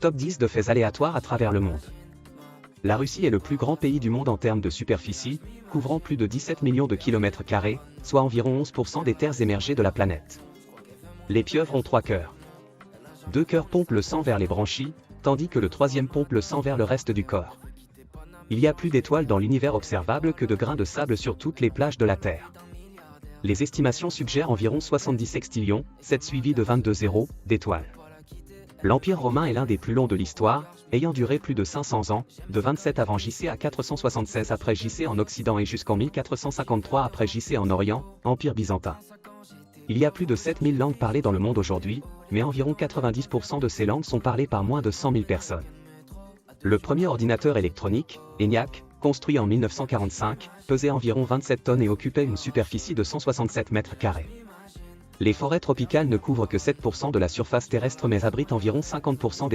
Top 10 de faits aléatoires à travers le monde. La Russie est le plus grand pays du monde en termes de superficie, couvrant plus de 17 millions de kilomètres carrés, soit environ 11% des terres émergées de la planète. Les pieuvres ont 3 cœurs. 2 cœurs pompent le sang vers les branchies, tandis que le troisième pompe le sang vers le reste du corps. Il y a plus d'étoiles dans l'univers observable que de grains de sable sur toutes les plages de la Terre. Les estimations suggèrent environ 70 sextillions, 7 suivis de 22 zéros, d'étoiles. L'Empire romain est l'un des plus longs de l'histoire, ayant duré plus de 500 ans, de 27 avant JC à 476 après JC en Occident et jusqu'en 1453 après JC en Orient, Empire byzantin. Il y a plus de 7000 langues parlées dans le monde aujourd'hui, mais environ 90% de ces langues sont parlées par moins de 100 000 personnes. Le premier ordinateur électronique, ENIAC, construit en 1945, pesait environ 27 tonnes et occupait une superficie de 167 mètres carrés. Les forêts tropicales ne couvrent que 7% de la surface terrestre mais abritent environ 50% des